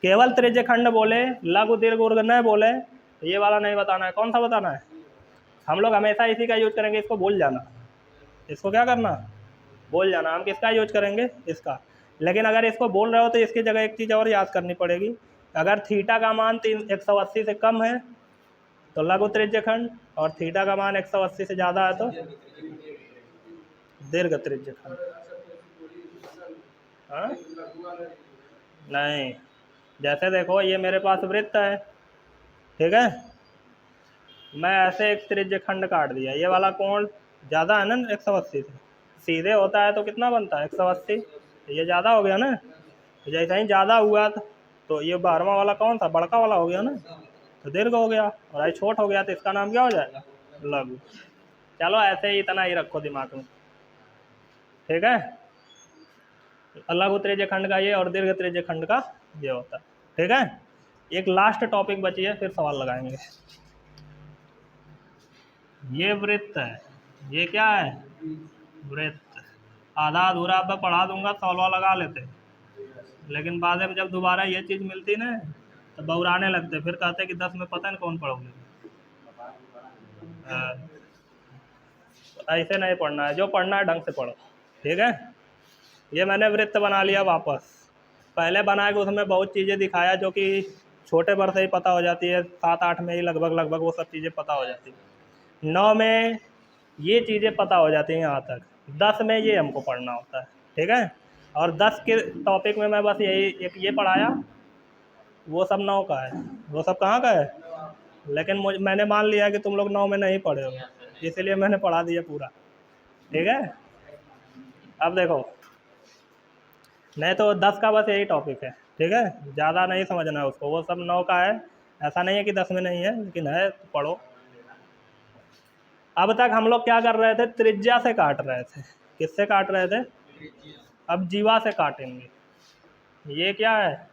केवल त्रिज्य खंड बोले, लघु दीर्घ ऊर्ध्व न बोले, ये वाला नहीं बताना है। कौन सा बताना है? हम लोग हमेशा इसी का यूज करेंगे, इसको भूल जाना। इसको क्या करना? बोल जाना। हम किसका यूज करेंगे? इसका। लेकिन अगर इसको बोल रहे हो तो इसकी जगह एक चीज़ और याद करनी पड़ेगी, अगर थीटा का मान 180 से कम है तो लघु त्रिज्य खंड, और थीटा का मान 180 से ज़्यादा है तो दीर्घ त्रिज्य खंड। हाँ नहीं, जैसे देखो ये मेरे पास वृत्त है, ठीक है, मैं ऐसे एक त्रिज्य खंड काट दिया, ये वाला कोण ज़्यादा है ना 180 से, सीधे होता है तो कितना बनता है? 180। ये ज़्यादा हो गया ना, तो जैसा ही ज़्यादा हुआ तो ये 12वां वाला कौन था? बड़का वाला हो गया ना, तो दीर्घ हो गया, और ये छोट हो गया तो इसका नाम क्या हो जाएगा? लघु। चलो ऐसे ही इतना ही रखो दिमाग में, ठीक है? लघु त्रिज्य खंड का ये और दीर्घ त्रिज्य खंड का ये होता है, ठीक है? एक लास्ट टॉपिक बची है, फिर सवाल लगाएंगे। ये वृत्त है, ये क्या है? वृत्त। आधा अधूरा अब मैं पढ़ा दूंगा, सवाल लगा लेते, लेकिन बाद में जब दोबारा ये चीज़ मिलती ना तो बौराने लगते, फिर कहते कि 10 में पता नहीं कौन पढ़ोगे। ऐसे नहीं पढ़ना है, जो पढ़ना है ढंग से पढ़ो, ठीक है। ये मैंने वृत्त बना लिया वापस। पहले बना के उसमें बहुत चीज़ें दिखाया जो कि छोटे पर से ही पता हो जाती है, 7-8 में ही लगभग वो सब चीज़ें पता हो जाती है। 9 में ये चीज़ें पता हो जाती हैं यहाँ तक, 10 में ये हमको पढ़ना होता है, ठीक है। और 10 के टॉपिक में मैं बस यही एक ये पढ़ाया, वो सब 9 का है, वो सब कहाँ का है। लेकिन मैंने मान लिया कि तुम लोग 9 में नहीं पढ़े हो, इसीलिए मैंने पढ़ा दिया पूरा, ठीक है। अब देखो, नहीं तो 10 का बस यही टॉपिक है, ठीक है, ज़्यादा नहीं समझना है उसको, वो सब 9 का है। ऐसा नहीं है कि 10 में नहीं है, लेकिन है तो पढ़ो। अब तक हम लोग क्या कर रहे थे, त्रिज्या से काट रहे थे। किससे काट रहे थे? अब जीवा से काटेंगे। ये क्या है?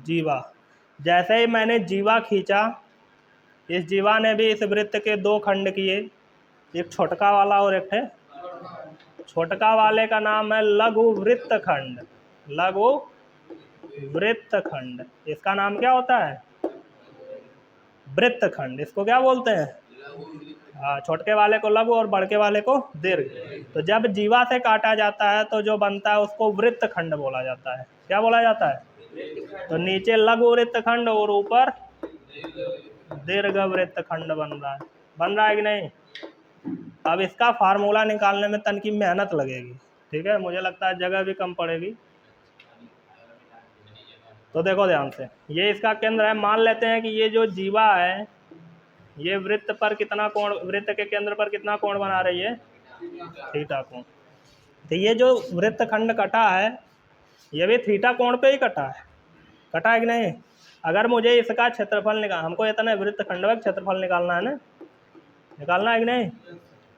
जीवा। जैसे ही मैंने जीवा खींचा, इस जीवा ने भी इस वृत्त के 2 खंड किए, एक छोटका वाला और एक है। छोटका वाले का नाम है लघु वृत्त खंड। लघु वृत्त खंड, इसका नाम क्या होता है? वृत्त खंड। इसको क्या बोलते हैं? हाँ, छोटके वाले को लघु और बड़के वाले को दीर्घ। तो जब जीवा से काटा जाता है तो जो बनता है उसको वृत्त खंड बोला जाता है। क्या बोला जाता है? तो नीचे लघु वृत्त खंड और ऊपर दीर्घ वृत्त खंड बन रहा है कि नहीं? अब इसका फार्मूला निकालने में तन की मेहनत लगेगी, ठीक है, मुझे लगता है जगह भी कम पड़ेगी। तो देखो ध्यान से, ये इसका केंद्र है। मान लेते हैं कि ये जो जीवा है ये वृत्त पर कितना कोण, वृत्त के केंद्र पर कितना कोण बना रही है? थीटा कोण। तो ये जो वृत्त खंड कटा है ये भी थीटा कोण पे ही कटा है कि नहीं? अगर मुझे इसका क्षेत्रफल हमको इतना वृत्त खंड का क्षेत्रफल निकालना है ना, निकालना है कि नहीं?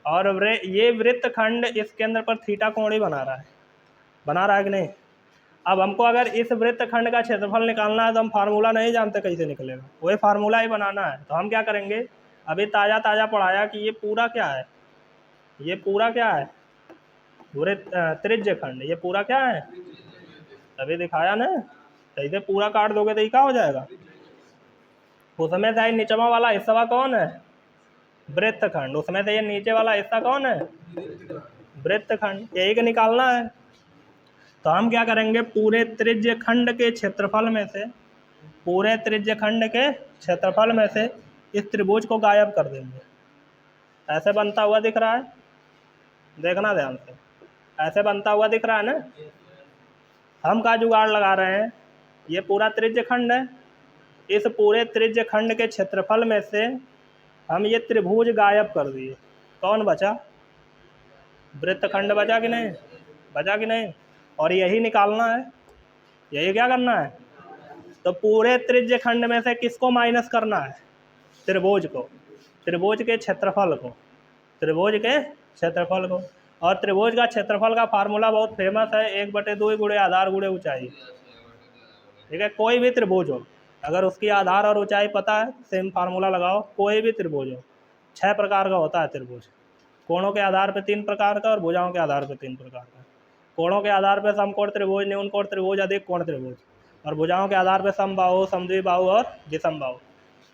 और ये वृत्त खंड इस केंद्र पर थीटा कोण ही बना रहा है कि नहीं? अब हमको अगर इस वृत्त खंड का क्षेत्रफल निकालना है तो हम फार्मूला नहीं जानते कैसे निकलेगा, वही फार्मूला ही बनाना है। तो हम क्या करेंगे, अभी ताज़ा पढ़ाया कि ये पूरा क्या है, ये पूरा क्या है? वृत्त त्रिज्य खंड। ये पूरा क्या है? तभी दिखाया ना, सही से पूरा काट दोगे तो ये क्या हो जाएगा? उसमें से नीचवा वाला हिस्सा कौन है? वृत्त खंड। उसमें से ये नीचे वाला हिस्सा कौन है? वृत्त खंड। यही का निकालना है। तो हम क्या करेंगे, पूरे त्रिज्य खंड के क्षेत्रफल में से, पूरे त्रिज्य खंड के क्षेत्रफल में से इस त्रिभुज को गायब कर देंगे। ऐसे बनता हुआ दिख रहा है, देखना ध्यान से, ऐसे बनता हुआ दिख रहा है ना। हम का जुगाड़ लगा रहे हैं, ये पूरा त्रिज्य खंड है, इस पूरे त्रिज्य खंड के क्षेत्रफल में से हम ये त्रिभुज गायब कर दिए। कौन बचा? वृत्त खंड बचा कि नहीं? बचा कि नहीं? और यही निकालना है, यही क्या करना है। तो पूरे त्रिज्य खंड में से किसको माइनस करना है? त्रिभुज को, त्रिभुज के क्षेत्रफल को, त्रिभुज के क्षेत्रफल को। और त्रिभुज का क्षेत्रफल का फार्मूला बहुत फेमस है, 1/2 गुणे आधार गुणे ऊंचाई, ठीक है। कोई भी त्रिभुज हो, अगर उसकी आधार और ऊंचाई पता है, सेम फार्मूला लगाओ। कोई भी त्रिभुज हो, 6 प्रकार का होता है त्रिभुज। कोणों के आधार पर 3 प्रकार का और भुजाओं के आधार पर 3 प्रकार का। कोणों के आधार पर समकोण त्रिभुज, न्यून कोण त्रिभुज, अधिक कोण त्रिभुज। और भुजाओं के आधार पर समबाहु, समद्विबाहु और विषमबाहु।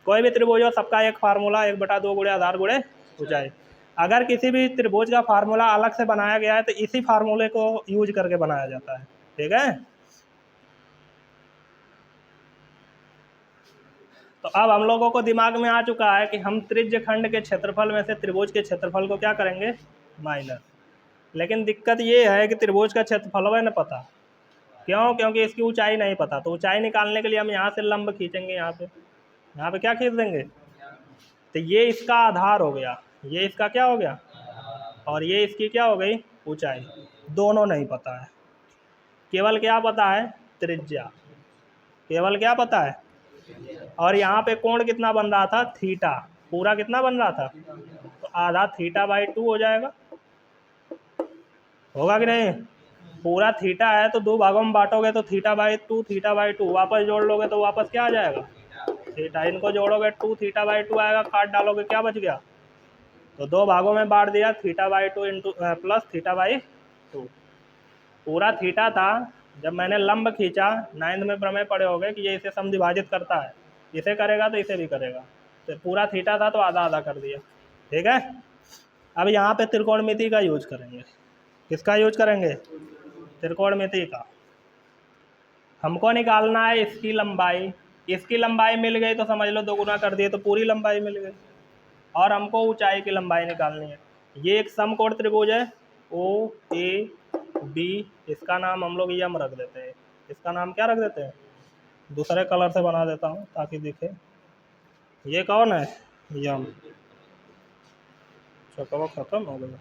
कोई भी त्रिभुज हो, सबका एक फार्मूला 1/2 गुणे आधार गुणे ऊंचाई। अगर किसी भी त्रिभुज का फार्मूला अलग से बनाया गया है तो इसी फार्मूले को यूज करके बनाया जाता है, ठीक है। तो अब हम लोगों को दिमाग में आ चुका है कि हम त्रिज्य खंड के क्षेत्रफल में से त्रिभुज के क्षेत्रफल को क्या करेंगे? माइनस। लेकिन दिक्कत ये है कि त्रिभुज का क्षेत्रफल है ना पता, क्यों? क्योंकि इसकी ऊंचाई नहीं पता। तो ऊंचाई निकालने के लिए हम यहाँ से लंब खींचेंगे, यहाँ पे क्या खींच देंगे? तो ये इसका आधार हो गया, ये इसका क्या हो गया, और ये इसकी क्या हो गई? ऊंचाई। दोनों नहीं पता है, केवल क्या पता है? त्रिज्या। केवल क्या पता है? और यहाँ पे कोण कितना बन रहा था? थीटा। पूरा कितना बन रहा था? तो आधा θ/2 हो जाएगा, होगा कि नहीं? पूरा थीटा है तो 2 भागों में बांटोगे तो θ/2 वापस जोड़ लोगे तो वापस क्या आ जाएगा? थीटा। इनको जोड़ोगे 2θ/2 आएगा, काट डालोगे क्या बच गया? तो 2 भागों में बांट दिया, θ/2 प्लस θ/2। पूरा थीटा था। जब मैंने लंब खींचा, 9th में प्रमेय पढ़े होगे कि ये इसे समद्विभाजित करता है, इसे करेगा तो इसे भी करेगा। तो पूरा थीटा था तो आधा आधा कर दिया, ठीक है। अब यहाँ पे त्रिकोणमिति का यूज करेंगे। किसका यूज करेंगे? त्रिकोणमिति का। हमको निकालना है इसकी लंबाई। इसकी लंबाई मिल गई तो समझ लो 2 गुना कर दिए तो पूरी लंबाई मिल गई। और हमको ऊंचाई की लंबाई निकालनी है। ये एक समकोण त्रिभुज है ओ ए बी, इसका नाम हम लोग यम रख देते हैं। इसका नाम क्या रख देते हैं? दूसरे कलर से बना देता हूँ ताकि दिखे। ये कौन है? यम। चकवा खत्म हो गया।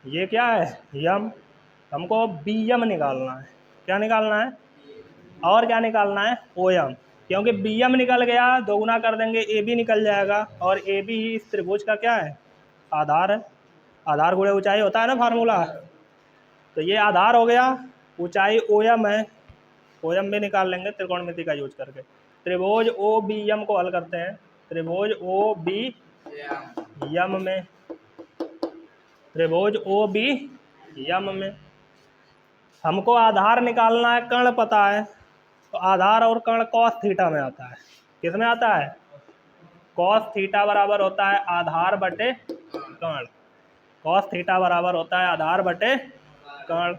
ये क्या है? यम। हमको बी यम निकालना है। क्या निकालना है? और क्या निकालना है? ओ यम। क्योंकि बी एम निकल गया 2 गुना कर देंगे ए बी निकल जाएगा, और ए बी ही इस त्रिभुज का क्या है? आधार है। आधार गुणे ऊंचाई होता है ना फार्मूला। तो ये आधार हो गया, ऊंचाई ओ एम है, ओ एम भी निकाल लेंगे त्रिकोणमिति का यूज करके। त्रिभुज ओ बी एम को हल करते हैं। त्रिभुज ओ बी यम में, त्रिभुज ओ बी यम में हमको आधार निकालना है, कर्ण पता है, तो आधार और कर्ण कॉस थीटा में आता है। किस में आता है? कॉस थीटा बराबर होता है आधार बटे कर्ण। कॉस थीटा बराबर होता है आधार बटे कर्ण।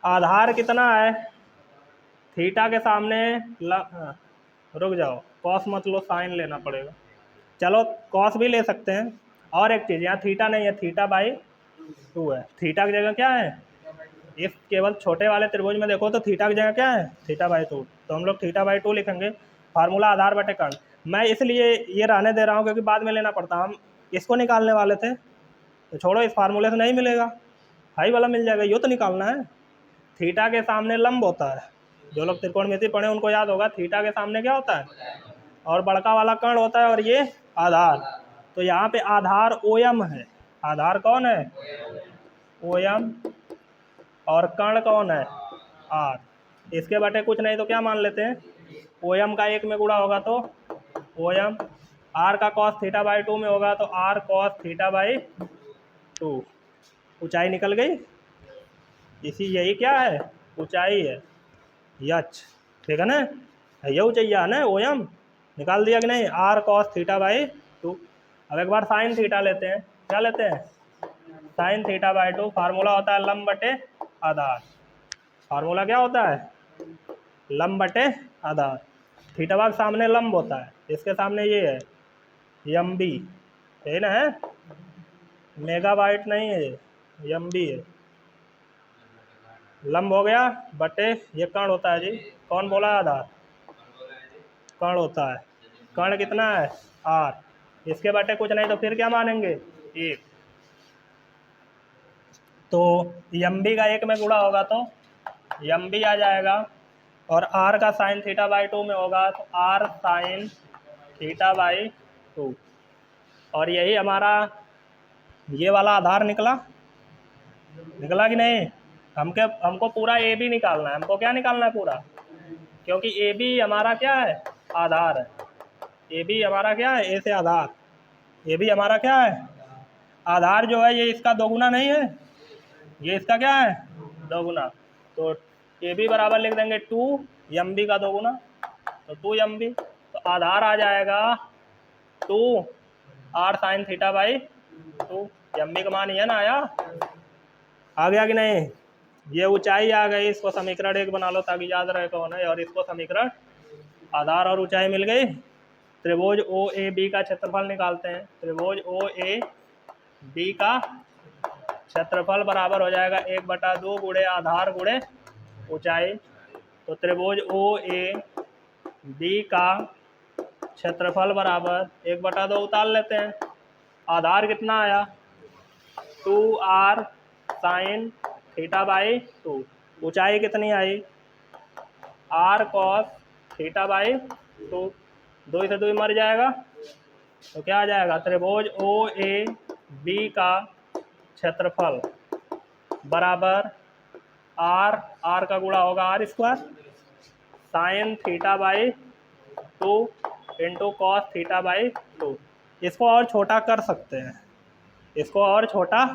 आधार कितना है? थीटा के सामने रुक जाओ, कॉस मत लो, साइन लेना पड़ेगा। चलो कॉस भी ले सकते हैं। और एक चीज़, यहाँ थीटा नहीं है, थीटा बाई 2 है। थीटा की जगह क्या है? इस केवल छोटे वाले त्रिभुज में देखो तो थीटा की जगह क्या है? Theta by 2। तो हम लोग थीटा बाई 2 लिखेंगे। फार्मूला आधार बटे कर्ण। मैं इसलिए ये रहने दे रहा हूँ क्योंकि बाद में लेना पड़ता। हम इसको निकालने वाले थे तो छोड़ो, इस फार्मूले से नहीं मिलेगा, हाई वाला मिल जाएगा। ये तो निकालना है। थीटा के सामने लंब होता है। जो लोग त्रिकोणमिति पढ़े उनको याद होगा, थीटा के सामने क्या होता है? और बड़का वाला कर्ण होता है, और ये आधार। तो यहाँ पे आधार ओ एम है। आधार कौन है? O M. और कर्ण कौन है? आर। इसके बटे कुछ नहीं तो क्या मान लेते हैं? ओ एम का 1 में गुणा होगा तो ओ एम, आर का कॉस थीटा बाई 2 में होगा तो आर कॉस थीटा बाई 2। ऊंचाई निकल गई। इसी यही क्या है? ऊंचाई है, यच। ठीक है ना? ये ऊंचाई है ना ओ एम। निकाल दिया कि नहीं? R cos theta by 2। अब एक बार साइन थीटा लेते हैं। क्या लेते हैं? Sign theta by 2। फार्मूला होता है लंब बटे आधार। फार्मूला क्या होता है? लंब बटे आधार। थीटा भाग सामने लंब होता है, इसके सामने ये है यम बी, है ना? है मेगाबाइट नहीं है, यम बी है। लंब हो गया बटे ये कर्ण होता है जी। कौन बोला? आधार। कर्ण होता है। कर्ण कितना है? आर। इसके बटे कुछ नहीं तो फिर क्या मानेंगे? 1। तो यम बी का 1 में गुणा होगा तो यम बी आ जाएगा, और आर का साइन थीटा बाई 2 में होगा तो आर साइन थीटा बाई 2। और यही हमारा ये वाला आधार निकला। निकला कि नहीं? हमको पूरा ए बी निकालना है। हमको क्या निकालना है? पूरा। क्योंकि ए बी हमारा क्या है? आधार है। ए बी हमारा क्या है? ए से आधार। ए बी हमारा क्या है? आधार जो है ये इसका 2 गुना नहीं है, ये इसका क्या है? 2 गुना। तो ए बी बराबर लिख देंगे 2 एम बी का 2 गुना, तो 2 एम बी। तो आधार आ जाएगा 2 R sine theta by 2। M B का मान ये ना आया? आ गया कि नहीं? ये ऊंचाई आ गई। इसको समीकरण 1 बना लो ताकि याद रहे कौन है। और इसको समीकरण, आधार और ऊंचाई मिल गई। त्रिभुज ओ ए बी का क्षेत्रफल निकालते हैं। त्रिभुज ओ ए बी का क्षेत्रफल बराबर हो जाएगा 1/2 गुणे आधार गुणे ऊंचाई। तो त्रिभुज ओ ए बी का क्षेत्रफल बराबर 1/2 उतार लेते हैं। आधार कितना आया? 2r sign theta by 2। ऊंचाई कितनी आई? r cos theta by 2। 2 से 2 मर जाएगा तो क्या आ जाएगा? त्रिभुज ओ ए बी का क्षेत्रफल बराबर r का गुणा होगा r square sine theta by 2 into cos theta by 2। इसको और छोटा कर सकते हैं, इसको और छोटा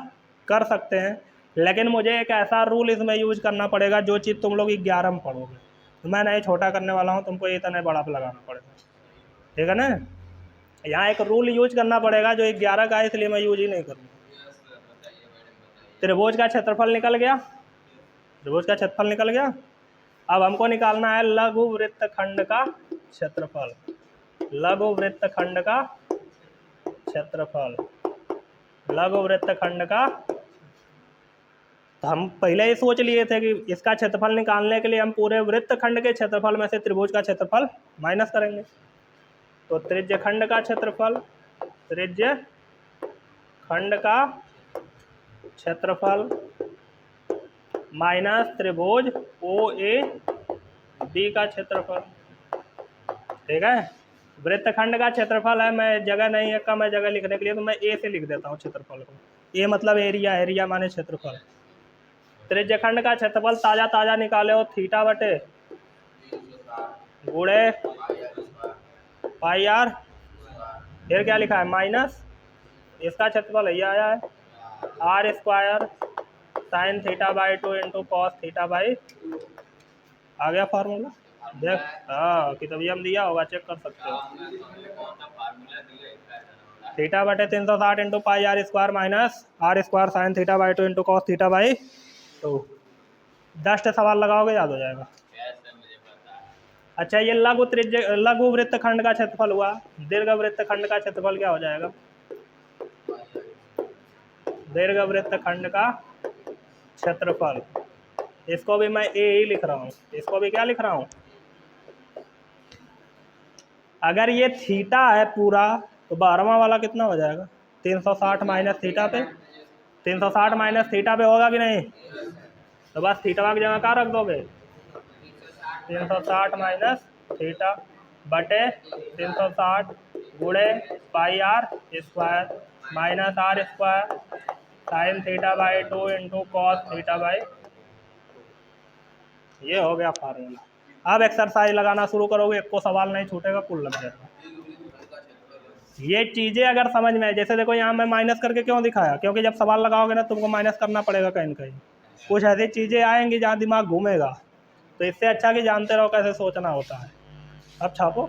कर सकते हैं, लेकिन मुझे एक ऐसा रूल इसमें यूज करना पड़ेगा जो चीज़ तुम लोग 11 में पढ़ोगे। तो मैं नहीं छोटा करने वाला हूँ, तुमको इतना बड़ा लगाना पड़ेगा। ठीक है ना? यहाँ एक रूल यूज करना पड़ेगा जो 11 का है, इसलिए मैं यूज ही नहीं करूँगा। त्रिभुज का क्षेत्रफल निकल गया, त्रिभुज का क्षेत्रफल निकल गया। अब हमको निकालना है लघु वृत्तखंड का क्षेत्रफल, लघु वृत्तखंड का क्षेत्रफल, लघु वृत्तखंड का। तो हम पहले ही सोच लिए थे कि इसका क्षेत्रफल निकालने के लिए हम पूरे वृत्तखंड के क्षेत्रफल में से त्रिभुज का क्षेत्रफल माइनस करेंगे। तो त्रिज्य खंड का क्षेत्रफल, त्रिज्य खंड का क्षेत्रफल माइनस त्रिभुज OAB का क्षेत्रफल। ठीक है, वृत्तखंड का क्षेत्रफल है, मैं जगह नहीं है कम है जगह लिखने के लिए, तो मैं ए से लिख देता हूँ क्षेत्रफल को। ए मतलब एरिया, एरिया माने क्षेत्रफल। त्रिज्य खंड का क्षेत्रफल ताजा ताजा निकाले हो, थीटा बटे गुणे पाई आर, फिर क्या लिखा है माइनस, इसका क्षेत्रफल ये आया है r square sine theta by 2 into cos theta by, आ गया फार्मूला देख। हाँ किताबियम दिया होगा, चेक कर सकते हो। थीटा बटे 360 into pi are square minus are square sine theta by 2 into cos theta by 2। 10 सवाल लगाओगे याद हो जाएगा। अच्छा, ये लघु त्रिज्य लघु वृत्तखंड का क्षेत्रफल हुआ, दीर्घ वृत्तखंड का क्षेत्रफल क्या हो जाएगा, दीर्घ वृत्तखंड का क्षेत्रफल। इसको भी मैं ए ही लिख रहा हूँ, इसको भी क्या लिख रहा हूँ, अगर ये थीटा है पूरा तो 12वां वाला कितना हो जाएगा 360 माइनस थीटा पे, 360 माइनस थीटा पे होगा कि नहीं, तो बस थीटा की जगह क्या रख दोगे 360 माइनस थीटा बटे 360 गुणे pi are square minus are square sine theta by 2 into cos theta by. ये हो गया फार्मूला। अब एक्सरसाइज लगाना शुरू करोगे, एक को सवाल नहीं छूटेगा, कुल लग जाएगा। ये चीज़ें अगर समझ में आए, जैसे देखो यहाँ मैं माइनस करके क्यों दिखाया, क्योंकि जब सवाल लगाओगे ना तुमको माइनस करना पड़ेगा कहीं न कहीं, कुछ ऐसी चीज़ें आएंगी जहाँ दिमाग घूमेगा, तो इससे अच्छा कि जानते रहो कैसे सोचना होता है। अब छापो।